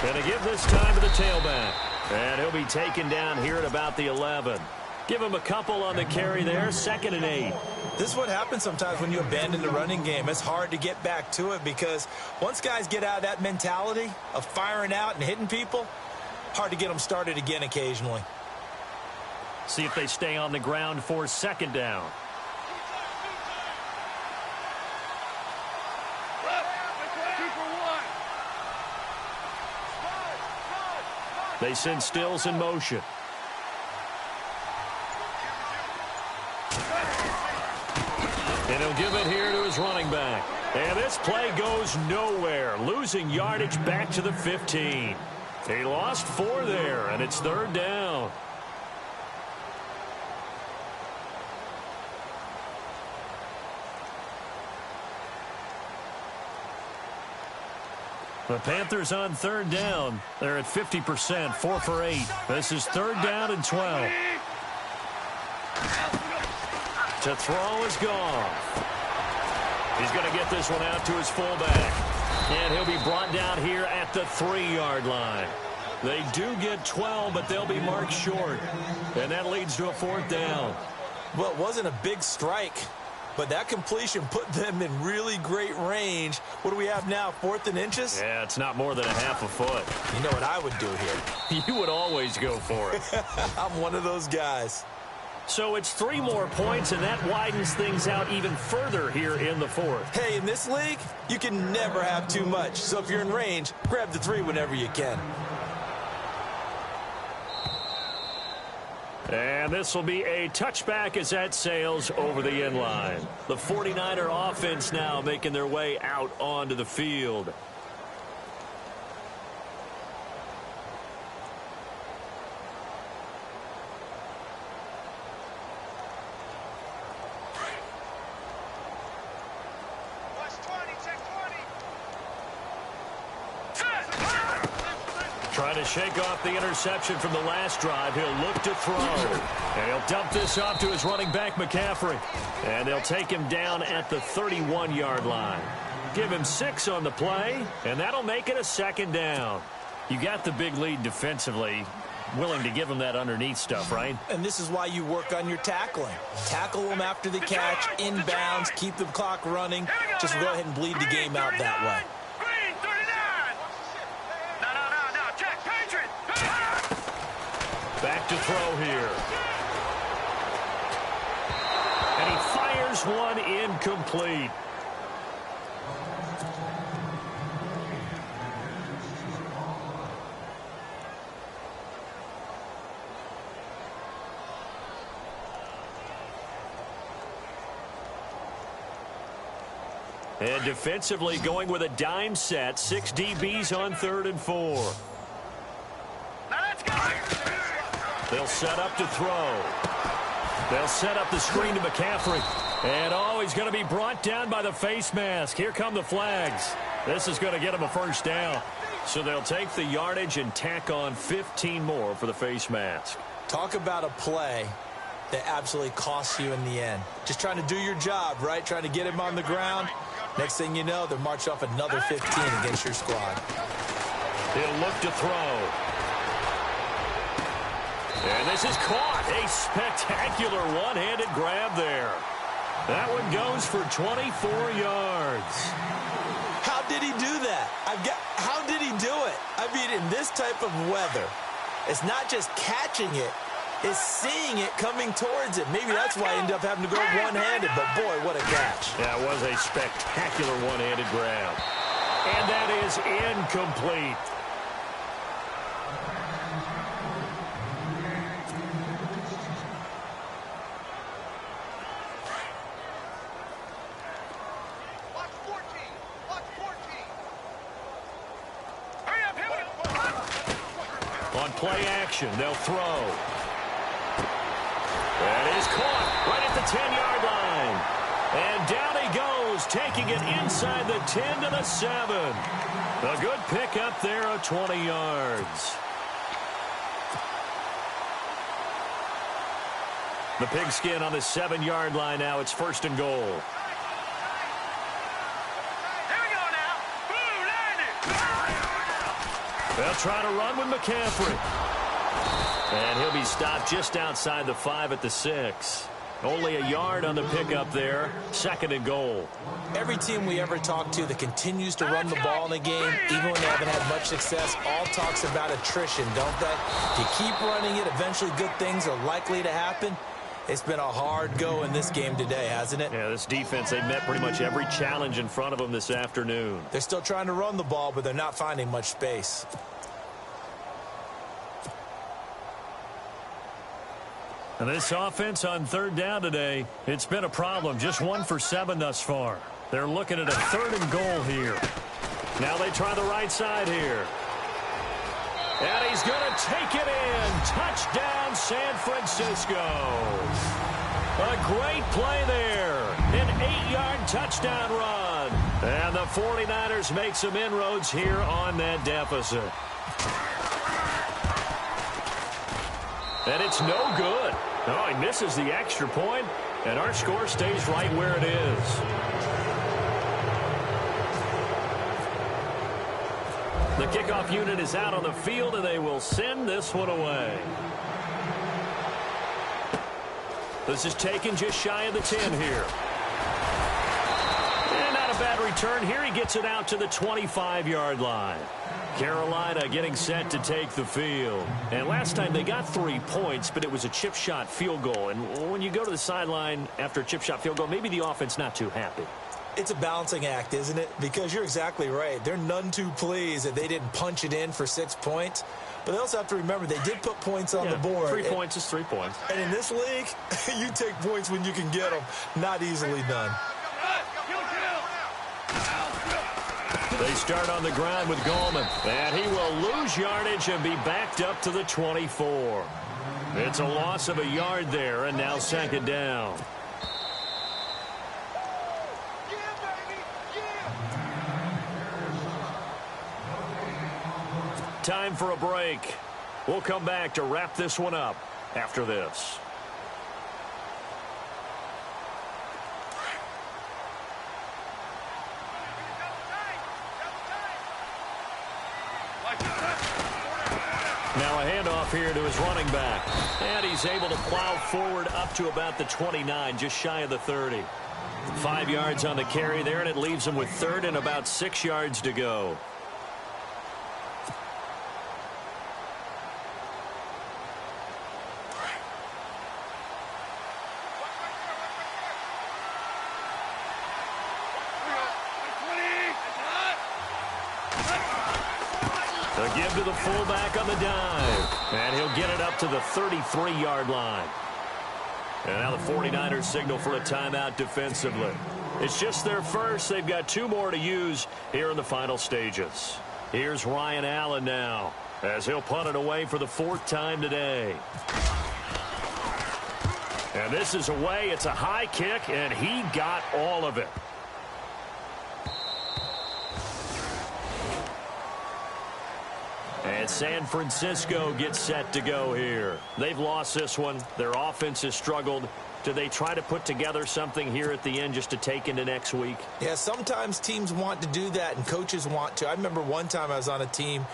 [SPEAKER 1] And to give this time to the tailback. And he'll be taken down here at about the 11. Give him a couple on the carry there, 2nd and 8.
[SPEAKER 2] This is what happens sometimes when you abandon the running game. It's hard to get back to it because once guys get out of that mentality of firing out and hitting people, hard to get them started again occasionally.
[SPEAKER 1] See if they stay on the ground for 2nd down. They send Stills in motion. And he'll give it here to his running back. And this play goes nowhere. Losing yardage back to the 15. He lost 4 there, and it's 3rd down. The Panthers on 3rd down. They're at 50%, 4 for 8. This is 3rd down and 12. To throw is Goff. He's going to get this one out to his fullback. And he'll be brought down here at the 3-yard line. They do get 12, but they'll be marked short. And that leads to a 4th down.
[SPEAKER 2] Well, it wasn't a big strike, but that completion put them in really great range. What do we have now, 4th and inches?
[SPEAKER 1] Yeah, it's not more than a half a foot.
[SPEAKER 2] You know what I would do here?
[SPEAKER 1] You would always go for it.
[SPEAKER 2] I'm one of those guys.
[SPEAKER 1] So it's 3 more points, and that widens things out even further here in the 4th.
[SPEAKER 2] Hey, in this league, you can never have too much. So if you're in range, grab the 3 whenever you can.
[SPEAKER 1] And this will be a touchback as that sails over the end line. The 49er offense now making their way out onto the field. Trying to shake off the interception from the last drive. He'll look to throw. And he'll dump this off to his running back, McCaffrey. And they'll take him down at the 31-yard line. Give him 6 on the play, and that'll make it a 2nd down. You got the big lead defensively. Willing to give him that underneath stuff, right?
[SPEAKER 2] And this is why you work on your tackling. Tackle them after the catch, inbounds, keep the clock running. Just go ahead and bleed the game out that way.
[SPEAKER 1] Back to throw here. And he fires one incomplete. And defensively going with a dime set. 6 DBs on 3rd and 4.
[SPEAKER 3] Now let's go.
[SPEAKER 1] They'll set up to throw. They'll set up the screen to McCaffrey. And, oh, he's going to be brought down by the face mask. Here come the flags. This is going to get him a first down. So they'll take the yardage and tack on 15 more for the face mask.
[SPEAKER 2] Talk about a play that absolutely costs you in the end. Just trying to do your job, right? Trying to get him on the ground. Next thing you know, they'll march off another 15 against your squad.
[SPEAKER 1] He'll look to throw. And this is caught. A spectacular one-handed grab there. That one goes for 24 yards.
[SPEAKER 2] How did he do that? How did he do it? I mean, in this type of weather, it's not just catching it, it's seeing it coming towards it. Maybe that's why he ended up having to go one-handed, but boy, what a catch.
[SPEAKER 1] That was a spectacular one-handed grab. And that is incomplete.
[SPEAKER 3] Watch 14. Watch 14. Hurry up, hit it.
[SPEAKER 1] On play action, they'll throw. That is caught right at the 10-yard line. And down he goes, taking it inside the 10 to the 7. A good pickup there of 20 yards. The pigskin on the 7-yard line now. It's 1st and goal.
[SPEAKER 3] Here we go now. Boom, landed.
[SPEAKER 1] They'll try to run with McCaffrey. And he'll be stopped just outside the 5 at the 6. Only a yard on the pickup there. 2nd and goal.
[SPEAKER 2] Every team we ever talk to that continues to run the ball in a game, even when they haven't had much success, all talks about attrition, don't they? If you keep running it, eventually good things are likely to happen. It's been a hard go in this game today, hasn't it?
[SPEAKER 1] Yeah, this defense, they met pretty much every challenge in front of them this afternoon.
[SPEAKER 2] They're still trying to run the ball, but they're not finding much space.
[SPEAKER 1] And this offense on 3rd down today, it's been a problem. Just 1 for 7 thus far. They're looking at a 3rd and goal here. Now they try the right side here. And he's going to take it in. Touchdown, San Francisco. A great play there. An 8-yard touchdown run. And the 49ers make some inroads here on that deficit. And it's no good. Oh, he misses the extra point, and our score stays right where it is. The kickoff unit is out on the field, and they will send this one away. This is taken just shy of the 10 here. And not a bad return here. He gets it out to the 25-yard line. Carolina getting set to take the field. And last time they got 3 points, but it was a chip shot field goal. And when you go to the sideline after a chip shot field goal, maybe the offense not too happy.
[SPEAKER 2] It's a balancing act, isn't it? Because you're exactly right. They're none too pleased that they didn't punch it in for 6 points. But they also have to remember they did put points on the board.
[SPEAKER 1] 3 points is 3 points.
[SPEAKER 2] And in this league, you take points when you can get them. Not easily done.
[SPEAKER 1] They start on the ground with Goldman. And he will lose yardage and be backed up to the 24. It's a loss of a yard there, and now 2nd down. Time for a break. We'll come back to wrap this one up after this. Now a handoff here to his running back. And he's able to plow forward up to about the 29, just shy of the 30. 5 yards on the carry there, and it leaves him with 3rd and about 6 yards to go. A give to the fullback on the dive. And he'll get it up to the 33-yard line. And now the 49ers signal for a timeout defensively. It's just their first. They've got 2 more to use here in the final stages. Here's Ryan Allen now, as he'll punt it away for the 4th time today. And this is away. It's a high kick, and he got all of it. And San Francisco gets set to go here. They've lost this one. Their offense has struggled. Do they try to put together something here at the end just to take into next week?
[SPEAKER 2] Yeah, sometimes teams want to do that, and coaches want to. I remember one time I was on a team,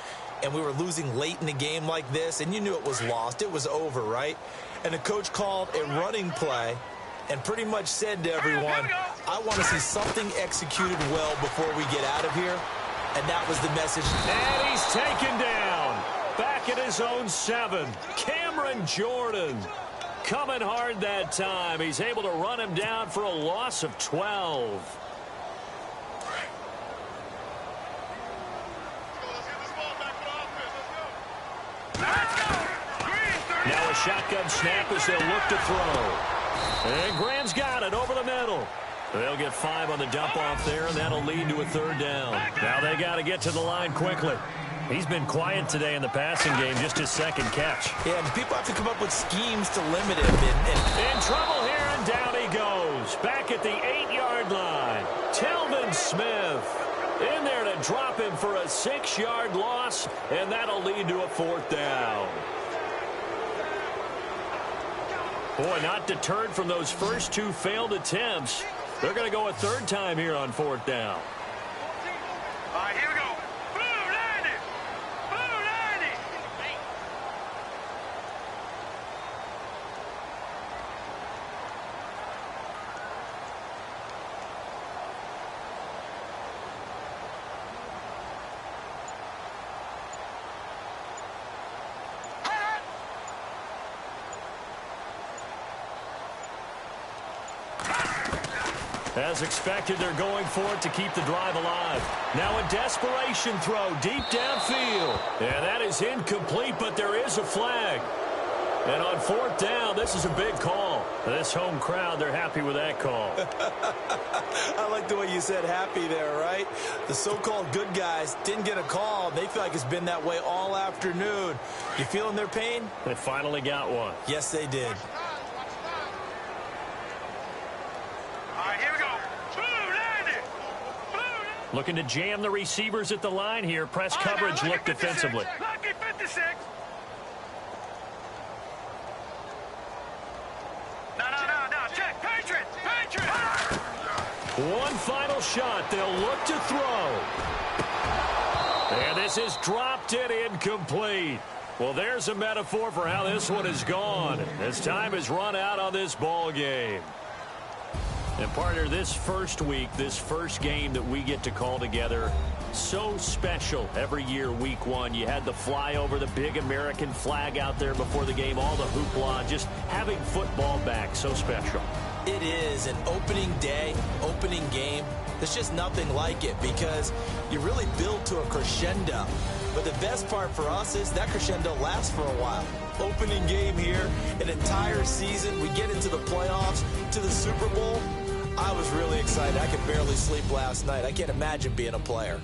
[SPEAKER 2] and we were losing late in the game like this, and you knew it was lost. It was over, right? And the coach called a running play and pretty much said to everyone, I want to see something executed well before we get out of here. And that was the message.
[SPEAKER 1] And he's taken down. Back at his own 7. Cameron Jordan coming hard that time. He's able to run him down for a loss of 12. Now a shotgun snap as they'll look to throw. And Graham's got it over the middle. They'll get 5 on the dump-off there, and that'll lead to a 3rd down. Now they got to get to the line quickly. He's been quiet today in the passing game, just his 2nd catch.
[SPEAKER 2] Yeah, and people have to come up with schemes to limit him.
[SPEAKER 1] In trouble here, and down he goes. Back at the 8-yard line. Telvin Smith in there to drop him for a 6-yard loss, and that'll lead to a 4th down. Boy, not deterred from those first 2 failed attempts. They're going to go a 3rd time here on 4th down.
[SPEAKER 3] All right, here we go. Blue 90. Blue 90.
[SPEAKER 1] As expected, they're going for it to keep the drive alive. Now a desperation throw deep downfield. And that is incomplete, but there is a flag. And on 4th down, this is a big call. This home crowd, they're happy with that call.
[SPEAKER 2] I like the way you said happy there, right? The so-called good guys didn't get a call. They feel like it's been that way all afternoon. You feeling their pain?
[SPEAKER 1] They finally got one.
[SPEAKER 2] Yes, they did.
[SPEAKER 1] Looking to jam the receivers at the line here. Press coverage look defensively.
[SPEAKER 3] Lucky 56. No. Check. Patriots.
[SPEAKER 1] One final shot. They'll look to throw. And this is dropped it incomplete. Well, there's a metaphor for how this one is gone. As time has run out on this ball game. And partner, this first week, this first game that we get to call together, so special every year, week 1. You had the flyover, the big American flag out there before the game, all the hoopla, just having football back, so special.
[SPEAKER 2] It is an opening day, opening game. There's just nothing like it because you really build to a crescendo. But the best part for us is that crescendo lasts for a while. Opening game here, an entire season. We get into the playoffs, to the Super Bowl. I was really excited. I could barely sleep last night. I can't imagine being a player.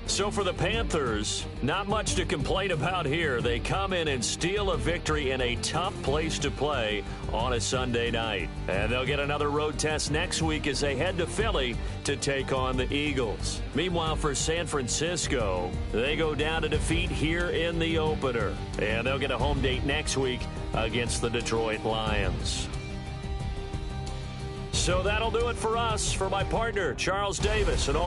[SPEAKER 1] So for the Panthers, not much to complain about here. They come in and steal a victory in a tough place to play on a Sunday night. And they'll get another road test next week as they head to Philly to take on the Eagles. Meanwhile, for San Francisco, they go down to defeat here in the opener. And they'll get a home date next week against the Detroit Lions. So that'll do it for us. For my partner, Charles Davis, and all